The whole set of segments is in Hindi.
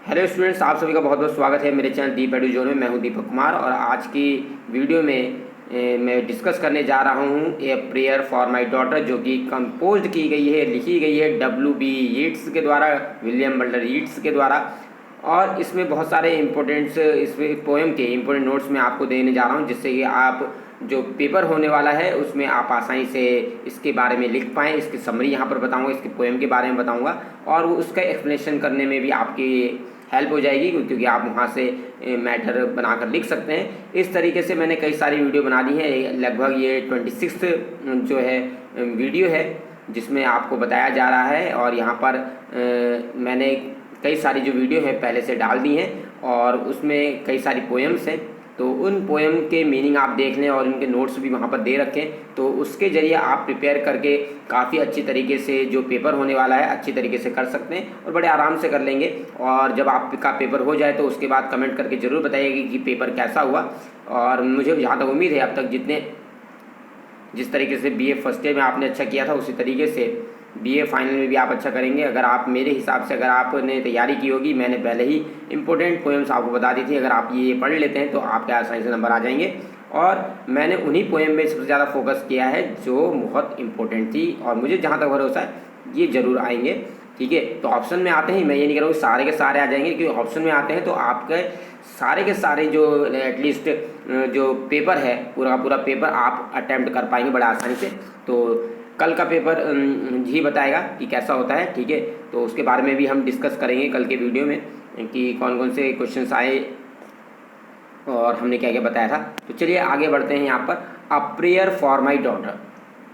हेलो स्टूडेंट्स, आप सभी का बहुत बहुत स्वागत है मेरे चैनल दीप एडू जोन में। मैं हूं दीपक कुमार और आज की वीडियो में मैं डिस्कस करने जा रहा हूं a prayer for my daughter, जो कि कंपोज की गई है, लिखी गई है W.B. यीट्स के द्वारा, विलियम बटलर यीट्स के द्वारा। और इसमें बहुत सारे इम्पोर्टेंट्स, इसमें पोएम के इम्पोर्टेंट नोट्स मैं आपको देने जा रहा हूँ, जिससे कि आप जो पेपर होने वाला है उसमें आप आसानी से इसके बारे में लिख पाएँ। इसकी समरी यहाँ पर बताऊँगा, इसके पोएम के बारे में बताऊँगा और वो उसका एक्सप्लेनेशन करने में भी आपकी हेल्प हो जाएगी, क्योंकि आप वहाँ से मैटर बनाकर लिख सकते हैं। इस तरीके से मैंने कई सारी वीडियो बना दी हैं, लगभग ये 26 जो है वीडियो है जिसमें आपको बताया जा रहा है। और यहाँ पर मैंने कई सारी जो वीडियो है पहले से डाल दी हैं और उसमें कई सारी पोएम्स हैं, तो उन पोएम के मीनिंग आप देख लें और उनके नोट्स भी वहाँ पर दे रखें, तो उसके ज़रिए आप प्रिपेयर करके काफ़ी अच्छी तरीके से जो पेपर होने वाला है अच्छी तरीके से कर सकते हैं और बड़े आराम से कर लेंगे। और जब आपका पेपर हो जाए तो उसके बाद कमेंट करके ज़रूर बताइएगा कि पेपर कैसा हुआ। और मुझे जहाँ तक उम्मीद है अब तक जिस तरीके से BA फर्स्ट ईयर में आपने अच्छा किया था, उसी तरीके से BA फाइनल में भी आप अच्छा करेंगे। अगर आप मेरे हिसाब से अगर आपने तैयारी की होगी, मैंने पहले ही इंपॉर्टेंट पोएम्स आपको बता दी थी, अगर आप ये पढ़ लेते हैं तो आपके आसानी से नंबर आ जाएंगे। और मैंने उन्हीं पोएम में सबसे ज़्यादा फोकस किया है जो बहुत इंपॉर्टेंट थी और मुझे जहाँ तक भरोसा है ये ज़रूर आएंगे। ठीक है, तो ऑप्शन में आते हैं, मैं ये नहीं कह रहा हूँ सारे के सारे आ जाएंगे, क्योंकि ऑप्शन में आते हैं तो आपके सारे के सारे जो एटलीस्ट जो पेपर है पूरा का पूरा पेपर आप अटैम्प्ट कर पाएंगे बड़े आसानी से। तो कल का पेपर ही बताएगा कि कैसा होता है। ठीक है, तो उसके बारे में भी हम डिस्कस करेंगे कल के वीडियो में कि कौन कौन से क्वेश्चंस आए और हमने क्या क्या बताया था। तो चलिए आगे बढ़ते हैं। यहाँ पर a prayer for my daughter,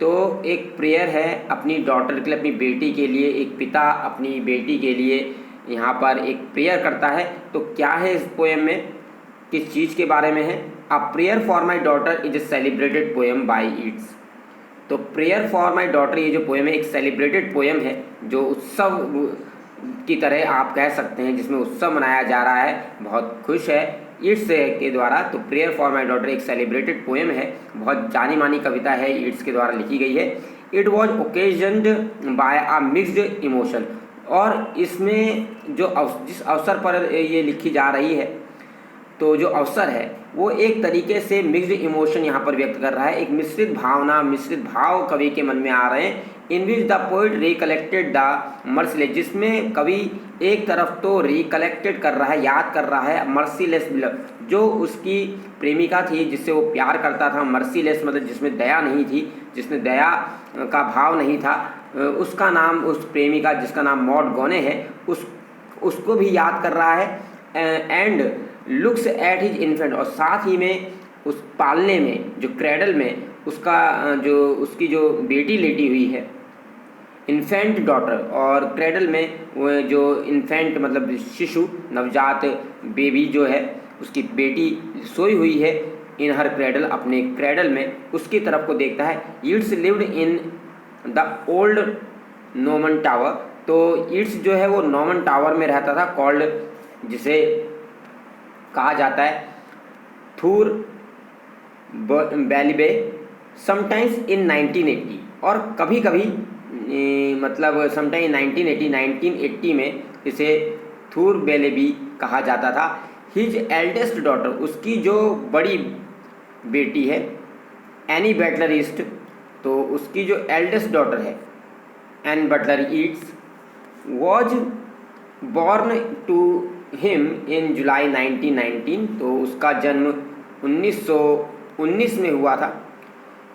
तो एक प्रेयर है अपनी डॉटर के लिए, अपनी बेटी के लिए। एक पिता अपनी बेटी के लिए यहाँ पर एक प्रेयर करता है। तो क्या है इस पोएम में, किस चीज़ के बारे में है? A prayer for my daughter is a celebrated poem by Yeats. तो प्रेयर फॉर माई डॉटर ये जो पोएम है एक सेलिब्रेटेड पोएम है, जो उत्सव की तरह आप कह सकते हैं, जिसमें उत्सव मनाया जा रहा है, बहुत खुश है ईट्स के द्वारा। तो प्रेयर फॉर माई डॉटर एक सेलिब्रेटेड पोएम है, बहुत जानी मानी कविता है, ईट्स के द्वारा लिखी गई है। It was occasioned by a mixed emotion, और इसमें जिस अवसर पर ये लिखी जा रही है, तो जो अवसर है वो एक तरीके से मिक्स्ड इमोशन यहाँ पर व्यक्त कर रहा है। एक मिश्रित भावना, मिश्रित भाव कवि के मन में आ रहे हैं। In which the poet recollected the merciless, जिसमें कवि एक तरफ तो रिकलेक्टेड कर रहा है, याद कर रहा है मर्सीलेस, जो उसकी प्रेमिका थी जिससे वो प्यार करता था। मर्सीलेस मतलब जिसमें दया नहीं थी, जिसमें दया का भाव नहीं था, उसका नाम, उस प्रेमिका जिसका नाम मॉड गॉने है, उसको भी याद कर रहा है। And looks at his infant, और साथ ही में उस पालने में, जो क्रेडल में उसका जो उसकी जो बेटी लेटी हुई है, इन्फेंट डॉटर, और क्रेडल में वो जो इन्फेंट मतलब शिशु, नवजात बेबी जो है, उसकी बेटी सोई हुई है इन हर क्रेडल, अपने क्रेडल में, उसकी तरफ को देखता है। Yeats lived in the old नॉमन tower, तो ईट्स जो है वो नॉमन टावर में रहता था, कॉल्ड, जिसे कहा जाता है थूर बैलिबे, समटाइम्स इन 1980, और कभी कभी मतलब समटाइम 1980 में इसे थूर बेलेबी कहा जाता था। हिज एल्डेस्ट डॉटर, उसकी जो बड़ी बेटी है एनी बटलर ईस्ट, तो उसकी जो एल्डेस्ट डॉटर है Anne Butler Yeats, was born to him in July 1919, तो उसका जन्म 1919 में हुआ था।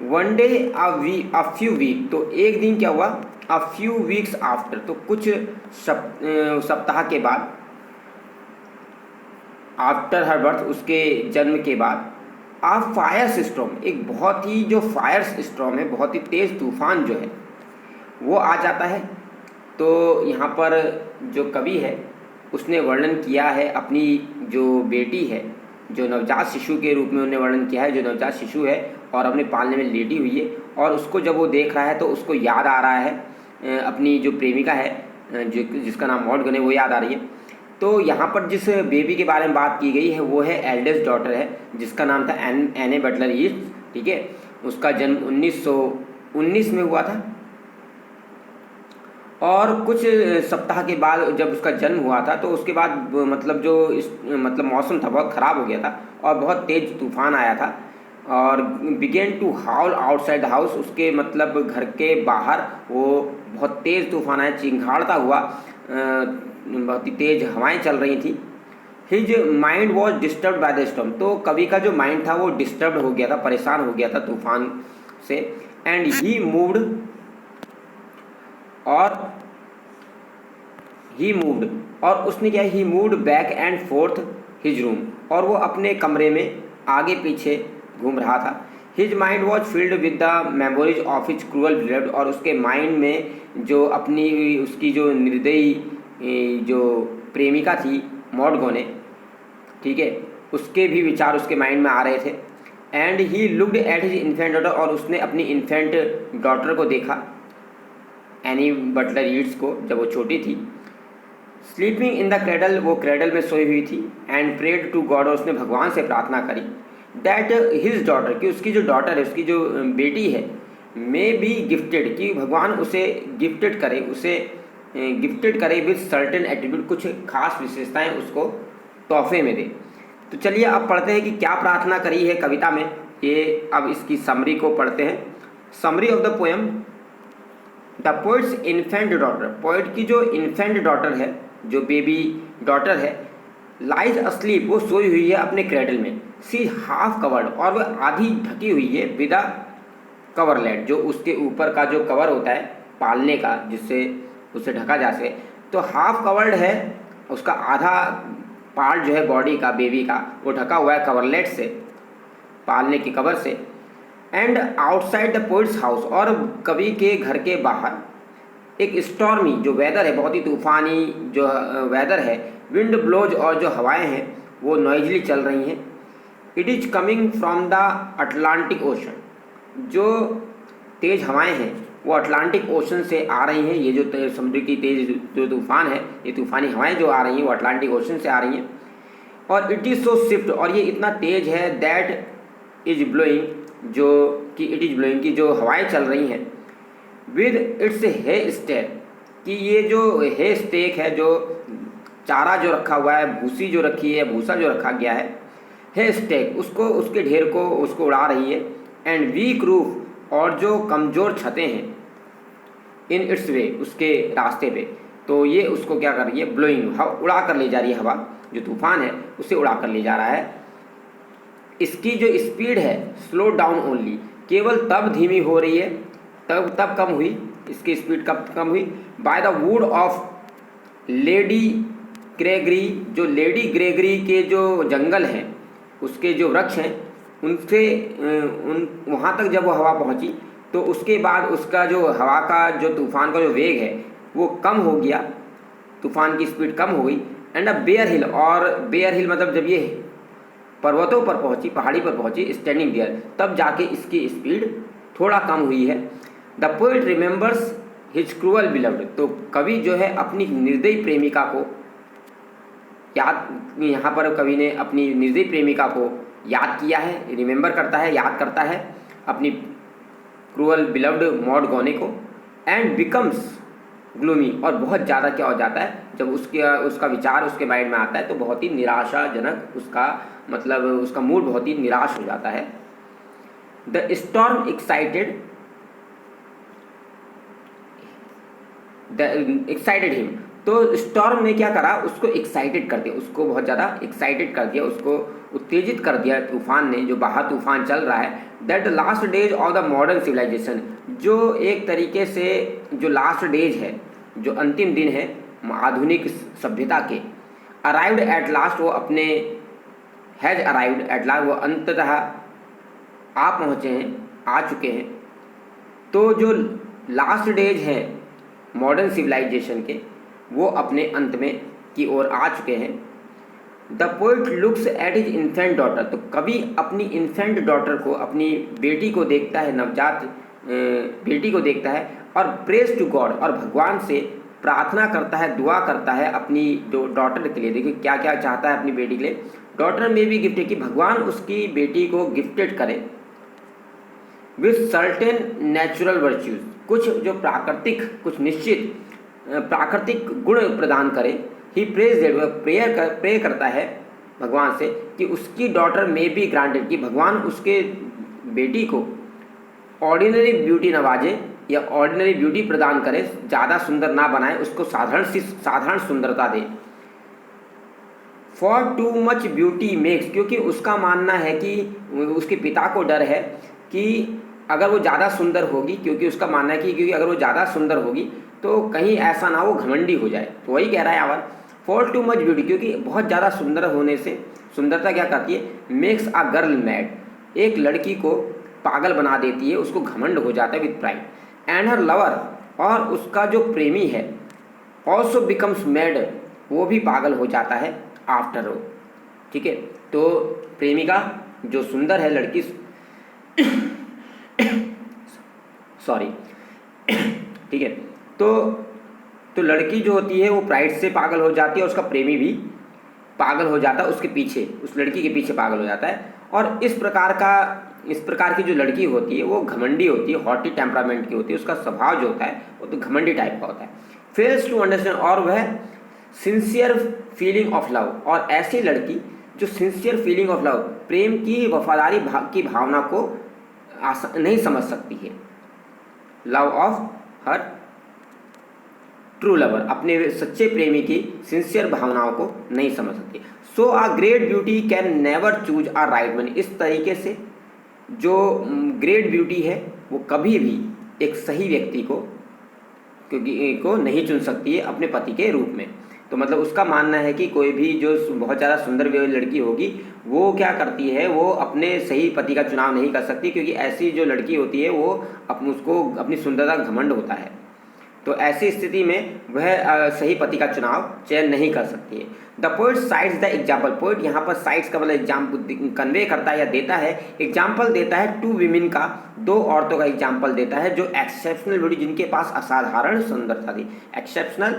One day a few week, तो एक दिन क्या हुआ, अ फ्यू वीक्स आफ्टर, तो कुछ सप्ताह के बाद, आफ्टर हर बर्थ, उसके जन्म के बाद, आ फायर स्टॉर्म, एक बहुत ही जो फायर स्टॉर्म है, बहुत ही तेज़ तूफान जो है वो आ जाता है। तो यहाँ पर जो कवि है उसने वर्णन किया है अपनी जो बेटी है, जो नवजात शिशु के रूप में उन्हें वर्णन किया है, जो नवजात शिशु है और अपने पालने में लेटी हुई है, और उसको जब वो देख रहा है तो उसको याद आ रहा है अपनी जो प्रेमिका है, जिसका नाम मॉड गने, वो याद आ रही है। तो यहाँ पर जिस बेबी के बारे में बात की गई है वो है एल्डेस्ट डॉटर है, जिसका नाम था एने बटलर ईस्ट। ठीक है, उसका जन्म 1919 में हुआ था। और कुछ सप्ताह के बाद जब उसका जन्म हुआ था तो उसके बाद मतलब जो मतलब मौसम था बहुत ख़राब हो गया था और बहुत तेज़ तूफ़ान आया था और began to howl outside the house. उसके मतलब घर के बाहर वो बहुत तेज़ तूफ़ान आया, चिंगाड़ता हुआ, बहुत ही तेज़ हवाएं चल रही थी। His mind was disturb by the storm. तो कवि का जो माइंड था वो डिस्टर्ब हो गया था, परेशान हो गया था तूफान से। एंड ही मूव्ड और उसने क्या, he moved back and forth his room, और वो अपने कमरे में आगे पीछे घूम रहा था। His mind was filled with the memories of his cruel beloved. और उसके माइंड में जो अपनी उसकी जो निर्दयी जो प्रेमिका थी मॉड गोने, ठीक है, उसके भी विचार उसके माइंड में आ रहे थे। And he looked at his infant daughter. और उसने अपनी इन्फेंट डॉटर को देखा, एनी बटलर ईट्स को, जब वो छोटी थी। स्लीपिंग इन द क्रेडल, वो क्रेडल में सोई हुई थी। एंड प्रेड टू गॉड, और उसने भगवान से प्रार्थना करी दैट हिज डॉटर, कि उसकी जो डॉटर है, उसकी जो बेटी है, मे बी गिफ्टेड, कि भगवान उसे गिफ्टेड करे, उसे गिफ्टेड करे विद सर्टेन एट्रीब्यूट, कुछ खास विशेषताएं उसको तोहफे में दे। तो चलिए अब पढ़ते हैं कि क्या प्रार्थना करी है कविता में। ये अब इसकी समरी को पढ़ते हैं। Summary of the poem. The poets infant daughter, poet की जो इन्फेंट डॉटर है, जो बेबी डॉटर है, लाइज अस्लीप, वो सोई हुई है अपने क्रेडल में। सी हाफ कवर्ड, और वह आधी ढकी हुई है, विदा कवरलेट, जो उसके ऊपर का जो कवर होता है पालने का, जिससे उसे ढका जा सके। तो हाफ कवर्ड है, उसका आधा पार्ट जो है बॉडी का, बेबी का, वो ढका हुआ है कवरलेट से, पालने की कवर से। And outside the poets house, और कवि के घर के बाहर एक स्टॉर्मी जो वेदर है, बहुत ही तूफ़ानी जो वेदर है, विंड ब्लोज, और जो हवाएं हैं वो नॉइजली चल रही हैं। It is coming from the Atlantic ocean, जो तेज़ हवाएं हैं वो अटलांटिक ओशन से आ रही हैं। ये जो समुद्र की तेज़ जो तूफ़ान है, ये तूफ़ानी हवाएं जो आ रही हैं वो अटलांटिक ओशन से आ रही हैं। और इट इज़ सो स्विफ्ट, और ये इतना तेज़ है, दैट इज ब्लोइंग, जो कि इट इज़ ब्लोइंग की जो हवाएं चल रही हैं, विद इट्स हे स्टेक, कि ये जो हे स्टेक है, जो चारा जो रखा हुआ है, भूसी जो रखी है, भूसा जो रखा गया है, हे स्टेक, उसको, उसके ढेर को उसको उड़ा रही है। एंड वीक रूफ, और जो कमज़ोर छतें हैं, इन इट्स वे, उसके रास्ते पे, तो ये उसको क्या कर रही है, ब्लोइंग, उड़ा कर ले जा रही है। हवा जो तूफ़ान है उसे उड़ा कर ले जा रहा है। इसकी जो स्पीड है, स्लो डाउन ओनली, केवल तब धीमी हो रही है, तब कम हुई, इसकी स्पीड कब कम हुई। By the wood of lady Gregory, जो लेडी ग्रेगरी के जो जंगल हैं, उसके जो वृक्ष हैं, उनसे वहाँ तक जब वो हवा पहुँची, तो उसके बाद उसका जो हवा का जो तूफ़ान का जो वेग है वो कम हो गया, तूफ़ान की स्पीड कम हो गई। एंड अ बेयर हिल, और बेयर हिल मतलब जब ये पर्वतों पर पहुँची, पहाड़ी पर पहुँची, स्टैंडिंग देयर, तब जाके इसकी स्पीड थोड़ा कम हुई है। The poet remembers his cruel beloved, तो कवि जो है अपनी निर्दयी प्रेमिका को याद, यहाँ पर कवि ने अपनी निर्दयी प्रेमिका को याद किया है, रिमेंबर करता है, याद करता है अपनी क्रूअल बिलव्ड मॉड गोने को। एंड बिकम्स ग्लूमी, और बहुत ज़्यादा क्या हो जाता है, जब उसका विचार उसके माइंड में आता है तो बहुत ही निराशाजनक, उसका मतलब उसका मूड बहुत ही निराश हो जाता है। द स्टॉर्म एक्साइटेड हिम, तो स्टॉर्म ने क्या करा, उसको एक्साइटेड कर दिया, उसको बहुत ज़्यादा एक्साइटेड कर दिया, उसको उत्तेजित कर दिया तूफ़ान ने, जो बाहर तूफ़ान चल रहा है। That the last days of the modern civilisation, जो एक तरीके से जो लास्ट डेज है, जो अंतिम दिन है आधुनिक सभ्यता के, अराइव्ड एट लास्ट, वो अपने हैज़ अराइव्ड एट लास्ट, वो अंततः आ पहुँचे हैं, आ चुके हैं। तो जो लास्ट डेज हैं मॉडर्न सिविलाइजेशन के, वो अपने अंत में की ओर आ चुके हैं। The poet looks at his infant daughter, तो कवि अपनी इन्फेंट डॉटर को, अपनी बेटी को देखता है, नवजात बेटी को देखता है, और प्रेज टू गॉड, और भगवान से प्रार्थना करता है, दुआ करता है अपनी जो डॉटर के लिए। देखिए क्या क्या चाहता है अपनी बेटी के लिए। डॉटर में भी गिफ्ट है, कि भगवान उसकी बेटी को गिफ्टेड करे विथ सर्टेन नेचुरल वर्च्यूज़, कुछ जो प्राकृतिक, कुछ निश्चित प्राकृतिक गुण प्रदान करे। ही प्रेज दैट, वह प्रे करता है भगवान से कि उसकी डॉटर में बी ग्रांटेड, कि भगवान उसके बेटी को ऑर्डिनरी ब्यूटी नवाजे या ऑर्डिनरी ब्यूटी प्रदान करे, ज़्यादा सुंदर ना बनाए, उसको साधारण सुंदरता दे। For too much beauty makes, क्योंकि उसका मानना है कि उसके पिता को डर है कि अगर वो ज़्यादा सुंदर होगी, क्योंकि उसका मानना है कि क्योंकि अगर वो ज़्यादा सुंदर होगी तो कहीं ऐसा ना वो घमंडी हो जाए। तो वही कह रहा है यहाँ पर फॉर टू मच ब्यूटी, क्योंकि बहुत ज़्यादा सुंदर होने से सुंदरता क्या करती है, मेक्स अ गर्ल मैड, एक लड़की को पागल बना देती है, उसको घमंड हो जाता है with pride. And her lover, और उसका जो प्रेमी है, ऑल्सो बिकम्स मैड, वो भी पागल हो जाता है आफ्टर ऑल। ठीक है, तो प्रेमिका जो सुंदर है लड़की सॉरी ठीक है, तो लड़की जो होती है वो प्राइड से पागल हो जाती है, और उसका प्रेमी भी पागल हो जाता है उसके पीछे, उस लड़की के पीछे पागल हो जाता है। और इस प्रकार की जो लड़की होती है वो घमंडी होती है, हॉटी टेम्परामेंट की होती है, उसका स्वभाव जो होता है वो तो घमंडी टाइप का होता है। फेल्स टू अंडरस्टैंड, और वह सिंसियर फीलिंग ऑफ लव, और ऐसी लड़की जो सिंसियर फीलिंग ऑफ लव, प्रेम की वफादारी की भावना को नहीं समझ सकती है। Love of her true lover, अपने सच्चे प्रेमी की सिंसियर भावनाओं को नहीं समझ सकती। So a great beauty can never choose a right man, इस तरीके से जो ग्रेट ब्यूटी है वो कभी भी एक सही व्यक्ति को नहीं चुन सकती है अपने पति के रूप में। तो मतलब उसका मानना है कि कोई भी जो बहुत ज़्यादा सुंदर लड़की होगी वो क्या करती है, वो अपने सही पति का चुनाव नहीं कर सकती, क्योंकि ऐसी जो लड़की होती है वो उसको अपनी सुंदरता का घमंड होता है। तो ऐसी स्थिति में वह सही पति का चुनाव चयन नहीं कर सकती है। The poet sides the example, poet यहाँ पर साइड्स का मतलब एग्जाम्पल कन्वे करता है या देता है, एग्जाम्पल देता है टू विमेन का, दो औरतों का एग्जाम्पल देता है जो एक्सेप्शनल ब्यूटी, जिनके पास असाधारण सुंदरता थी, एक्सेप्शनल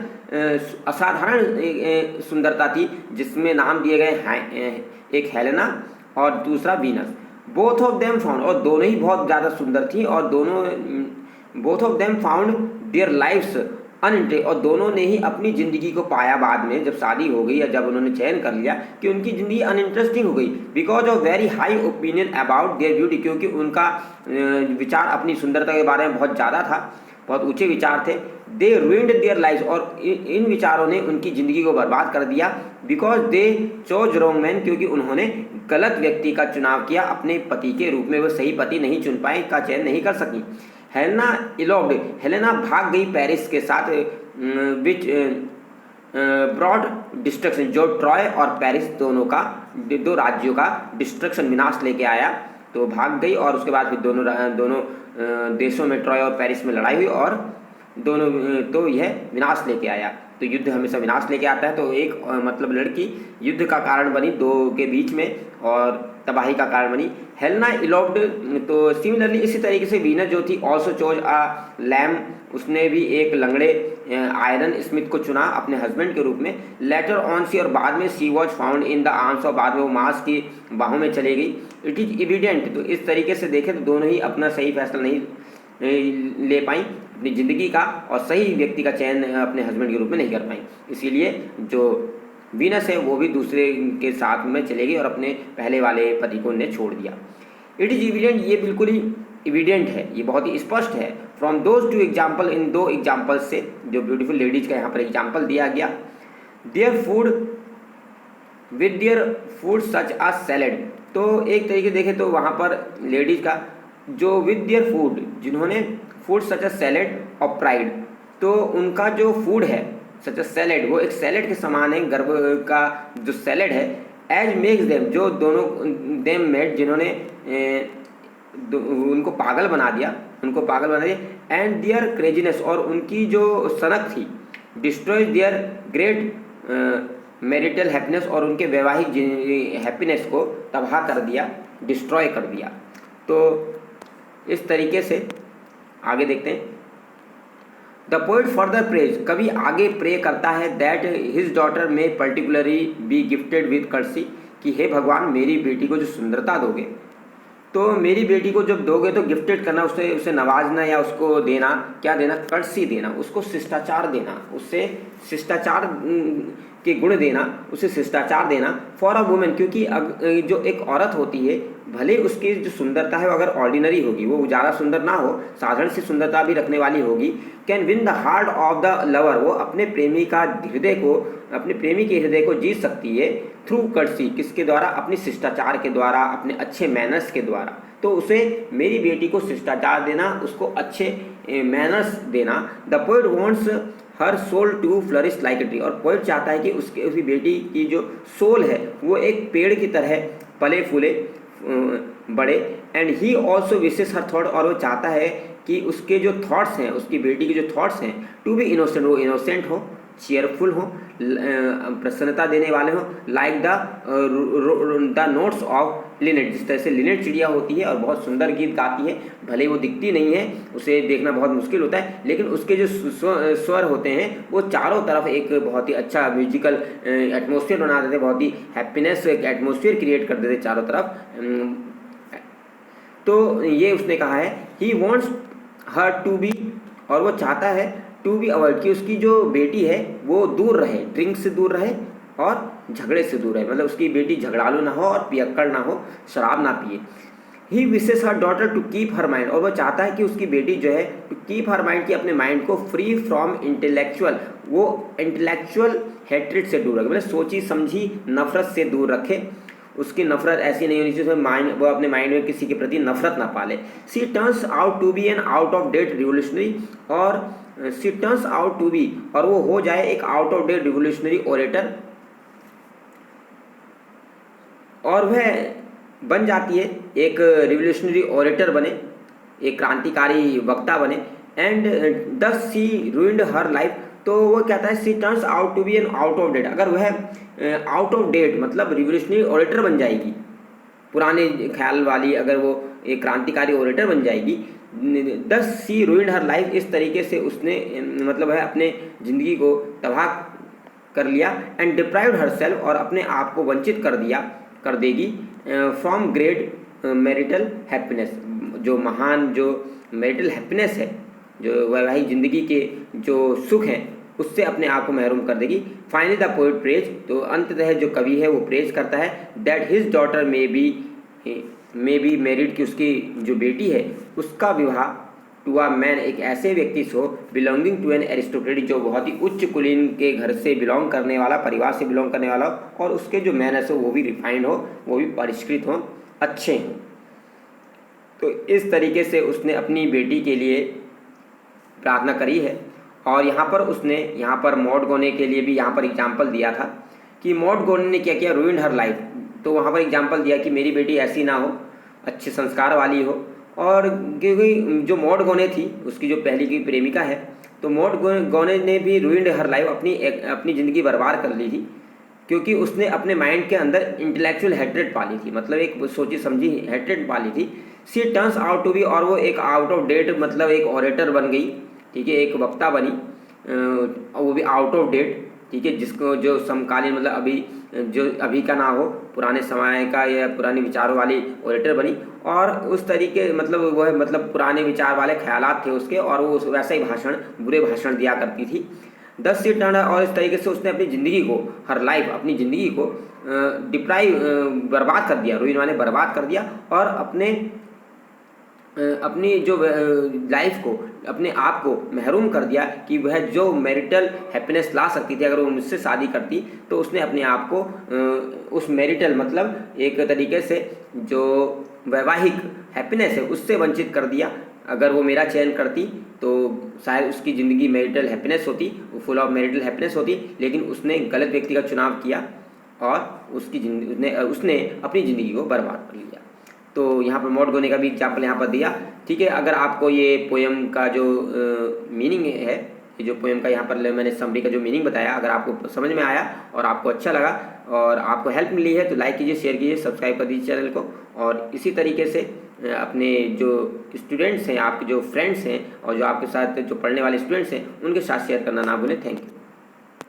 असाधारण सुंदरता थी, जिसमें नाम दिए गए हैं एक हेलेना और दूसरा Venus. Both of them found, और दोनों ही बहुत ज़्यादा सुंदर थी, और both of them found their lifes uninterest, और दोनों ने ही अपनी ज़िंदगी को पाया बाद में, जब शादी हो गई या जब उन्होंने चयन कर लिया कि उनकी ज़िंदगी अनइंटरेस्टिंग हो गई, because of very high opinion about their beauty, क्योंकि उनका विचार अपनी सुंदरता के बारे में बहुत ज़्यादा था, बहुत ऊंचे विचार थे। दे रूइंड देयर लाइफ, और इन विचारों ने उनकी ज़िंदगी को बर्बाद कर दिया। Because they chose wrong man, क्योंकि उन्होंने गलत व्यक्ति का चुनाव किया अपने पति के रूप में, वो सही पति नहीं चुन पाए, का चयन नहीं कर सकी। हेलेना इलोव्ड, हेलेना भाग गई पेरिस के साथ, विच ब्रॉड डिस्ट्रक्शन, जो ट्रॉय और पेरिस दो राज्यों का डिस्ट्रक्शन, विनाश लेके आया। तो भाग गई, और उसके बाद फिर दोनों देशों में, ट्रॉय और पेरिस में लड़ाई हुई, और दोनों तो यह विनाश लेके आया। तो युद्ध हमेशा विनाश लेके आता है। तो एक मतलब लड़की युद्ध का कारण बनी दो के बीच में, और तबाही का कारण बनी। हेलेना इलोव्ड, तो सिमिलरली इसी तरीके से वीनस जो थी ऑल्सो चोज अ लैम, उसने भी एक लंगड़े आयरन स्मिथ को चुना अपने हस्बैंड के रूप में। लेटर ऑन सी, और बाद में she was found in the arms, और बाद में वो मार्स की बाहों में चली गई। इट इज़ एविडेंट, तो इस तरीके से देखें तो दोनों ही अपना सही फैसला नहीं ले पाई अपनी ज़िंदगी का, और सही व्यक्ति का चयन अपने हस्बैंड के रूप में नहीं कर पाई। इसीलिए जो वीनस है वो भी दूसरे के साथ में चले गई और अपने पहले वाले पति को उन्हें छोड़ दिया। इट इज़ एविडेंट, ये बिल्कुल ही एविडेंट है, ये बहुत ही स्पष्ट है। फ्रॉम दोज टू एग्जाम्पल, इन दो एग्जाम्पल से, जो ब्यूटीफुल लेडीज़ का यहाँ पर एग्जाम्पल दिया गया। Their food with their food such a salad, तो एक तरीके देखें तो वहाँ पर लेडीज़ का जो विद देयर फूड, जिन्होंने फूड सच आ सैलेड और प्राइड, तो उनका जो फूड है सच आ सैलेड, वो एक सैलेड के समान है, गर्भ का जो सैलेड है। एज मेक्स देम, जो दोनों देम मेड, जिन्होंने उनको पागल बना दिया, एंड देयर क्रेजीनेस, और उनकी जो सनक थी, destroy there great marital happiness, और उनके वैवाहिक हैप्पीनेस को तबाह कर दिया, डिस्ट्रॉय कर दिया। तो इस तरीके से आगे देखते हैं। द पोइट फर्दर प्रेज, कभी आगे प्रे करता है, दैट हिज डॉटर में पर्टिकुलरली बी गिफ्टेड विद कर्सी, कि हे भगवान मेरी बेटी को जो सुंदरता दोगे, तो मेरी बेटी को जब दोगे तो गिफ्टेड करना, उसे नवाजना या उसको देना, क्या देना, कर्टसी देना, उसको शिष्टाचार देना, उससे शिष्टाचार के गुण देना, उसे शिष्टाचार देना फॉर अ वुमेन, क्योंकि जो एक औरत होती है, भले उसकी जो सुंदरता है वो अगर ऑर्डिनरी होगी, वो ज़्यादा सुंदर ना हो, साधारण सी सुंदरता भी रखने वाली होगी, can win the heart of the lover, वो अपने प्रेमी के हृदय को जीत सकती है थ्रू कर्टसी, किसके द्वारा, अपनी शिष्टाचार के द्वारा, अपने अच्छे मैनर्स के द्वारा। तो उसे मेरी बेटी को शिष्टाचार देना, उसको अच्छे मैनर्स देना। The poet wants her soul to flourish like a tree, और पोएट चाहता है कि उसकी बेटी की जो सोल है वो एक पेड़ की तरह पले फूले बढ़े। And he also wishes her thought, और वो चाहता है कि उसके जो थॉट्स हैं, उसकी बेटी के जो थॉट्स हैं, टू बी इनोसेंट, वो इनोसेंट हो, चेयरफुल हो, प्रसन्नता देने वाले हो, like the notes of Lynette, जिस तरह से लिनेट चिड़िया होती है और बहुत सुंदर गीत गाती है, भले वो दिखती नहीं है, उसे देखना बहुत मुश्किल होता है, लेकिन उसके जो स्वर होते हैं वो चारों तरफ एक बहुत ही अच्छा म्यूजिकल एटमोसफियर बना देते, बहुत ही हैप्पीनेस एटमोसफियर क्रिएट कर देते चारों तरफ। तो ये उसने कहा है, he wants her to be, और वो चाहता है टू बी अवॉइड, कि उसकी जो बेटी है वो दूर रहे, ड्रिंक से दूर रहे और झगड़े से दूर रहे, मतलब उसकी बेटी झगड़ालू ना हो और पियक्कड़ ना हो, शराब ना पिए। He wishes her daughter to keep her mind, और वो चाहता है कि उसकी बेटी जो है टू कीप हर माइंड, की अपने माइंड को फ्री फ्रॉम इंटेलेक्चुअल, वो इंटेलेक्चुअल हेट्रेड से दूर रखे, मतलब सोची समझी नफरत से दूर रखे। उसकी नफरत ऐसी नहीं होनी चाहिए, वो अपने माइंड में किसी के प्रति नफरत ना पाले। She turns out to be an out of date revolutionary, और she turns out to be, और वो हो जाए एक out of date revolutionary orator, और वह बन जाती है एक रिवोल्यूशनरी ओरेटर बने, एक क्रांतिकारी वक्ता बने। एंड दस सी रूइंड हर लाइफ, तो वो कहता है she turns out to be an out of date, अगर वह आउट ऑफ डेट मतलब रिवोल्यूशनरी ओरेटर बन जाएगी, पुराने ख्याल वाली, अगर वो एक क्रांतिकारी ओरेटर बन जाएगी, 10 सी रूइंड हर लाइफ, इस तरीके से उसने मतलब है अपने ज़िंदगी को तबाह कर लिया। एंड डिप्राइव्ड हर सेल्फ, और अपने आप को वंचित कर देगी फ्रॉम ग्रेट मैरिटल हैप्पीनेस, जो महान जो मैरिटल हैप्पीनेस है, जो वैवाहिक ज़िंदगी के जो सुख हैं, उससे अपने आप को महरूम कर देगी। फाइनली द पोएट प्रेज, तो अंततः जो कवि है वो प्रेज करता है that his daughter may be married, कि उसकी जो बेटी है उसका विवाह टू अ मैन, एक ऐसे व्यक्ति से हो बिलोंगिंग टू एन एरिस्टोक्रेट, जो बहुत ही उच्च कुलीन के घर से बिलोंग करने वाला, परिवार से बिलोंग करने वाला हो, और उसके जो मैनर्स हो वो भी रिफाइंड हो, वो भी परिष्कृत हो, अच्छे हों। तो इस तरीके से उसने अपनी बेटी के लिए प्रार्थना करी है। और यहाँ पर उसने मॉड गोने के लिए भी यहाँ पर एग्जाम्पल दिया था कि मॉड गोने ने क्या किया, रूइंड हर लाइफ, तो वहाँ पर एग्जाम्पल दिया कि मेरी बेटी ऐसी ना हो, अच्छे संस्कार वाली हो। और क्योंकि जो मॉड गोने थी उसकी जो पहली की प्रेमिका है, तो मॉड गोने ने भी रूइंड हर लाइफ, अपनी ज़िंदगी बर्बाद कर ली थी, क्योंकि उसने अपने माइंड के अंदर इंटेलेक्चुअल हेट्रेड पाली थी, मतलब एक सोची समझी हेट्रेड पाली थी। सी टर्न्स आउट टू बी, और वो एक आउट ऑफ डेट मतलब एक ऑरेटर बन गई, ठीक है, एक वक्ता बनी, वो भी आउट ऑफ डेट, ठीक है, जिसको जो समकालीन मतलब अभी का ना हो, पुराने समय का या पुराने विचारों वाली ओरेटर बनी, और उस तरीके मतलब वह मतलब पुराने विचार वाले ख्यालात थे उसके, और वो वैसा ही बुरे भाषण दिया करती थी। 10 सीट टर्न, और इस तरीके से उसने अपनी ज़िंदगी को, हर लाइफ अपनी ज़िंदगी को बर्बाद कर दिया, रूइन माने बर्बाद कर दिया, और अपनी जो लाइफ को, अपने आप को महरूम कर दिया कि वह जो मैरिटल हैप्पीनेस ला सकती थी, अगर वो मुझसे शादी करती तो उसने अपने आप को उस मैरिटल मतलब एक तरीके से जो वैवाहिक हैप्पीनेस है उससे वंचित कर दिया। अगर वो मेरा चयन करती तो शायद उसकी ज़िंदगी मैरिटल हैप्पीनेस होती, फुल ऑफ मैरिटल हैप्पीनेस होती, लेकिन उसने गलत व्यक्ति का चुनाव किया और उसने अपनी ज़िंदगी को बर्बाद कर लिया। तो यहाँ पर मॉड गोने का भी एग्जाम्पल यहाँ पर दिया, ठीक है। अगर आपको ये पोएम का जो मीनिंग है, ये जो पोएम का यहाँ पर मैंने समरी का जो मीनिंग बताया, अगर आपको समझ में आया और आपको अच्छा लगा और आपको हेल्प मिली है तो लाइक कीजिए, शेयर कीजिए, सब्सक्राइब कर दीजिए चैनल को। और इसी तरीके से अपने जो स्टूडेंट्स हैं, आपके जो फ्रेंड्स हैं और जो आपके साथ जो पढ़ने वाले स्टूडेंट्स हैं, उनके साथ शेयर करना ना भूलें। Thank you.